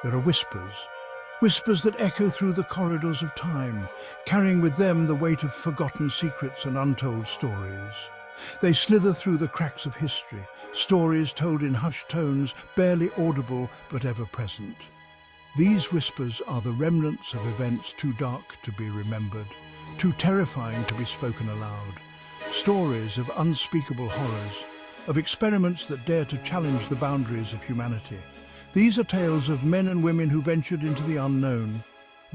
There are whispers, whispers that echo through the corridors of time, carrying with them the weight of forgotten secrets and untold stories. They slither through the cracks of history, stories told in hushed tones, barely audible but ever present. These whispers are the remnants of events too dark to be remembered, too terrifying to be spoken aloud. Stories of unspeakable horrors, of experiments that dare to challenge the boundaries of humanity. These are tales of men and women who ventured into the unknown,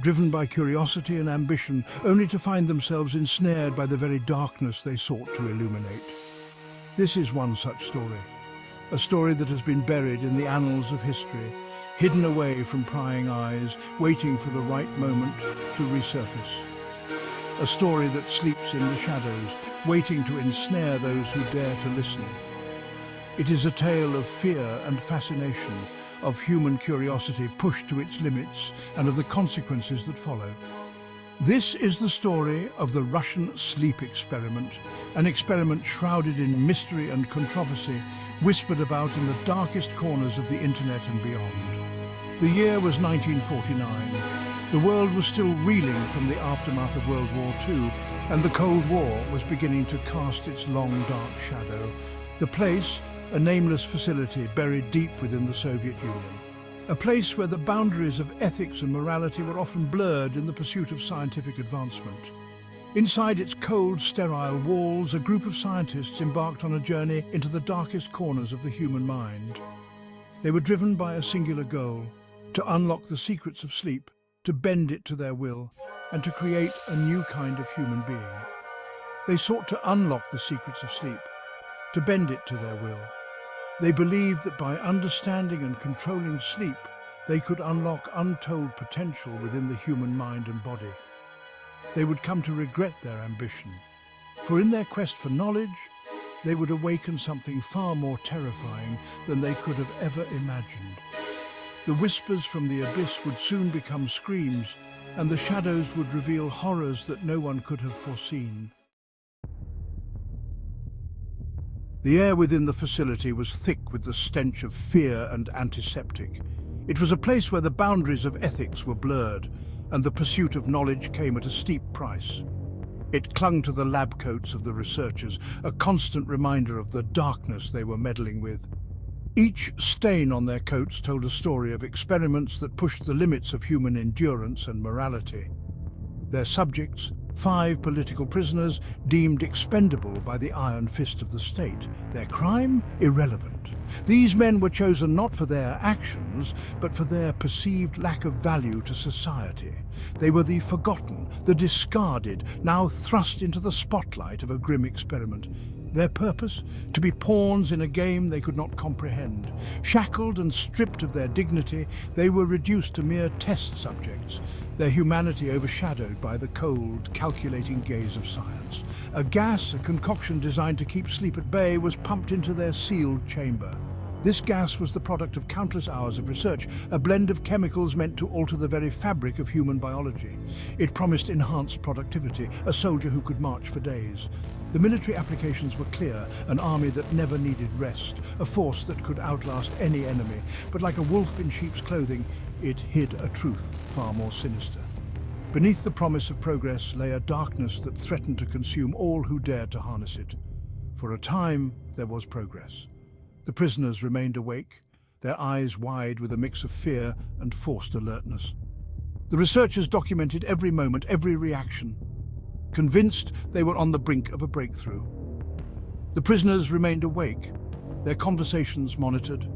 driven by curiosity and ambition, only to find themselves ensnared by the very darkness they sought to illuminate. This is one such story, a story that has been buried in the annals of history, hidden away from prying eyes, waiting for the right moment to resurface. A story that sleeps in the shadows, waiting to ensnare those who dare to listen. It is a tale of fear and fascination, of human curiosity pushed to its limits, and of the consequences that follow. This is the story of the Russian sleep experiment, an experiment shrouded in mystery and controversy, whispered about in the darkest corners of the internet and beyond. The year was 1949. The world was still reeling from the aftermath of World War II, and the Cold War was beginning to cast its long, dark shadow. The place, a nameless facility buried deep within the Soviet Union. A place where the boundaries of ethics and morality were often blurred in the pursuit of scientific advancement. Inside its cold, sterile walls, a group of scientists embarked on a journey into the darkest corners of the human mind. They were driven by a singular goal: to unlock the secrets of sleep, to bend it to their will, and to create a new kind of human being. They sought to unlock the secrets of sleep, to bend it to their will. They believed that by understanding and controlling sleep, they could unlock untold potential within the human mind and body. They would come to regret their ambition, for in their quest for knowledge, they would awaken something far more terrifying than they could have ever imagined. The whispers from the abyss would soon become screams, and the shadows would reveal horrors that no one could have foreseen. The air within the facility was thick with the stench of fear and antiseptic. It was a place where the boundaries of ethics were blurred, and the pursuit of knowledge came at a steep price. It clung to the lab coats of the researchers, a constant reminder of the darkness they were meddling with. Each stain on their coats told a story of experiments that pushed the limits of human endurance and morality. Their subjects, 5 political prisoners deemed expendable by the iron fist of the state. Their crime? Irrelevant. These men were chosen not for their actions, but for their perceived lack of value to society. They were the forgotten, the discarded, now thrust into the spotlight of a grim experiment. Their purpose? To be pawns in a game they could not comprehend. Shackled and stripped of their dignity, they were reduced to mere test subjects, their humanity overshadowed by the cold, calculating gaze of science. A gas, a concoction designed to keep sleep at bay, was pumped into their sealed chamber. This gas was the product of countless hours of research, a blend of chemicals meant to alter the very fabric of human biology. It promised enhanced productivity, a soldier who could march for days. The military applications were clear: an army that never needed rest, a force that could outlast any enemy. But like a wolf in sheep's clothing, it hid a truth far more sinister. Beneath the promise of progress lay a darkness that threatened to consume all who dared to harness it. For a time, there was progress. The prisoners remained awake, their eyes wide with a mix of fear and forced alertness. The researchers documented every moment, every reaction, convinced they were on the brink of a breakthrough. The prisoners remained awake, their conversations monitored,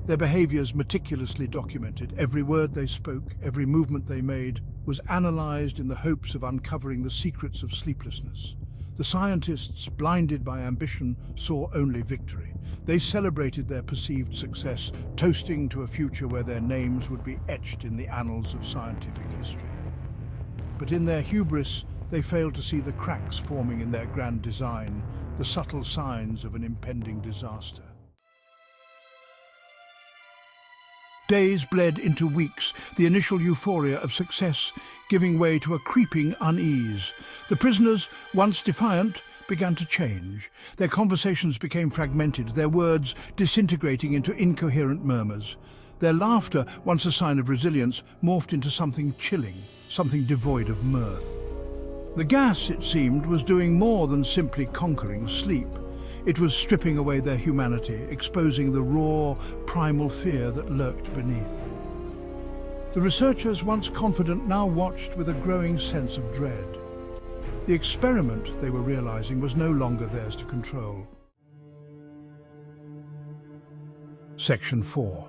their behaviors meticulously documented. Every word they spoke, every movement they made, was analyzed in the hopes of uncovering the secrets of sleeplessness. The scientists, blinded by ambition, saw only victory. They celebrated their perceived success, toasting to a future where their names would be etched in the annals of scientific history. But in their hubris, they failed to see the cracks forming in their grand design, the subtle signs of an impending disaster. Days bled into weeks, the initial euphoria of success giving way to a creeping unease. The prisoners, once defiant, began to change. Their conversations became fragmented, their words disintegrating into incoherent murmurs. Their laughter, once a sign of resilience, morphed into something chilling, something devoid of mirth. The gas, it seemed, was doing more than simply conquering sleep. It was stripping away their humanity, exposing the raw, primal fear that lurked beneath. The researchers, once confident, now watched with a growing sense of dread. The experiment, they were realizing, was no longer theirs to control. Section 4.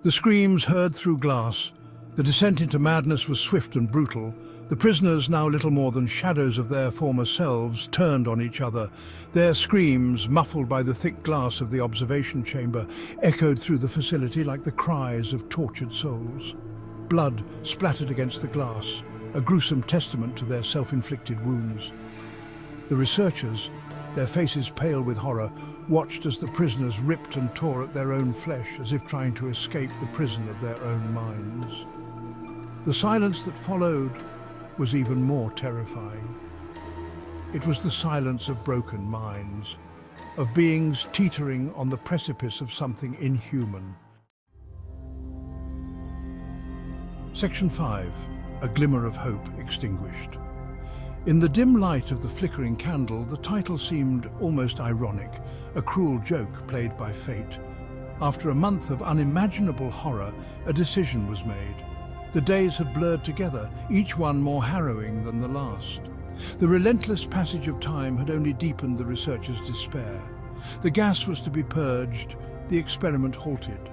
The screams heard through glass. The descent into madness was swift and brutal. The prisoners, now little more than shadows of their former selves, turned on each other. Their screams, muffled by the thick glass of the observation chamber, echoed through the facility like the cries of tortured souls. Blood splattered against the glass, a gruesome testament to their self-inflicted wounds. The researchers, their faces pale with horror, watched as the prisoners ripped and tore at their own flesh as if trying to escape the prison of their own minds. The silence that followed was even more terrifying. It was the silence of broken minds, of beings teetering on the precipice of something inhuman. Section 5. A glimmer of hope extinguished. In the dim light of the flickering candle, the title seemed almost ironic, a cruel joke played by fate. After a month of unimaginable horror, a decision was made. The days had blurred together, each one more harrowing than the last. The relentless passage of time had only deepened the researchers' despair. The gas was to be purged, the experiment halted.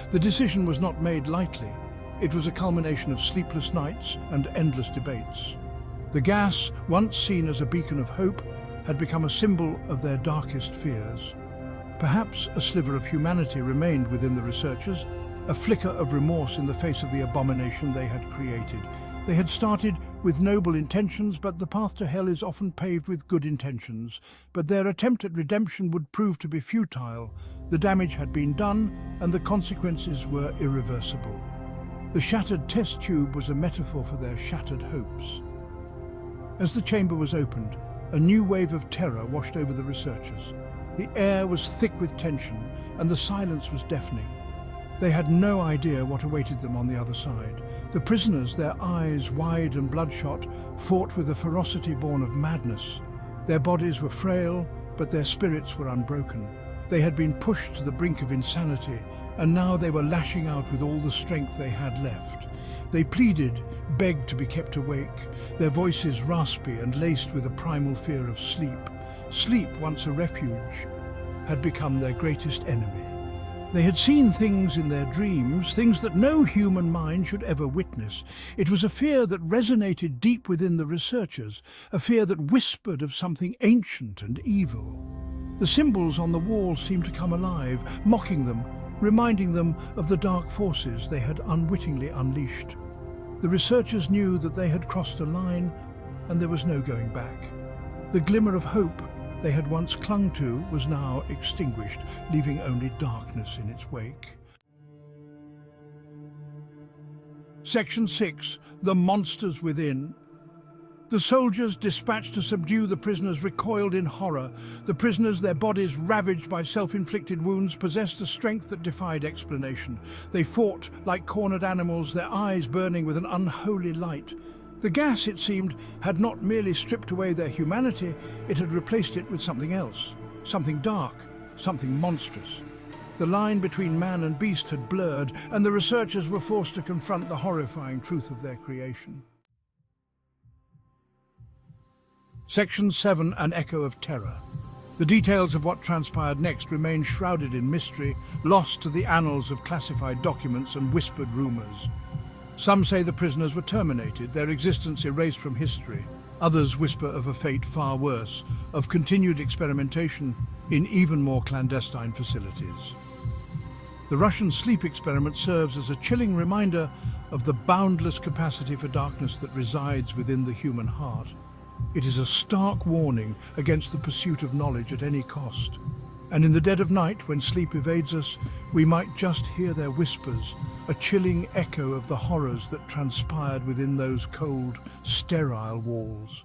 The decision was not made lightly. It was a culmination of sleepless nights and endless debates. The gas, once seen as a beacon of hope, had become a symbol of their darkest fears. Perhaps a sliver of humanity remained within the researchers, a flicker of remorse in the face of the abomination they had created. They had started with noble intentions, but the path to hell is often paved with good intentions. But their attempt at redemption would prove to be futile. The damage had been done, and the consequences were irreversible. The shattered test tube was a metaphor for their shattered hopes. As the chamber was opened, a new wave of terror washed over the researchers. The air was thick with tension, and the silence was deafening. They had no idea what awaited them on the other side. The prisoners, their eyes wide and bloodshot, fought with a ferocity born of madness. Their bodies were frail, but their spirits were unbroken. They had been pushed to the brink of insanity, and now they were lashing out with all the strength they had left. They pleaded, begged to be kept awake, their voices raspy and laced with a primal fear of sleep. Sleep, once a refuge, had become their greatest enemy. They had seen things in their dreams, things that no human mind should ever witness. It was a fear that resonated deep within the researchers, a fear that whispered of something ancient and evil. The symbols on the wall seemed to come alive, mocking them, reminding them of the dark forces they had unwittingly unleashed. The researchers knew that they had crossed a line, and there was no going back. The glimmer of hope they had once clung to was now extinguished, leaving only darkness in its wake. Section 6. The monsters within. The soldiers dispatched to subdue the prisoners recoiled in horror. The prisoners, their bodies ravaged by self-inflicted wounds, possessed a strength that defied explanation. They fought like cornered animals, their eyes burning with an unholy light. The gas, it seemed, had not merely stripped away their humanity, it had replaced it with something else, something dark, something monstrous. The line between man and beast had blurred, and the researchers were forced to confront the horrifying truth of their creation. Section 7. An echo of terror. The details of what transpired next remain shrouded in mystery, lost to the annals of classified documents and whispered rumors. Some say the prisoners were terminated, their existence erased from history. Others whisper of a fate far worse, of continued experimentation in even more clandestine facilities. The Russian sleep experiment serves as a chilling reminder of the boundless capacity for darkness that resides within the human heart. It is a stark warning against the pursuit of knowledge at any cost. And in the dead of night, when sleep evades us, we might just hear their whispers, a chilling echo of the horrors that transpired within those cold, sterile walls.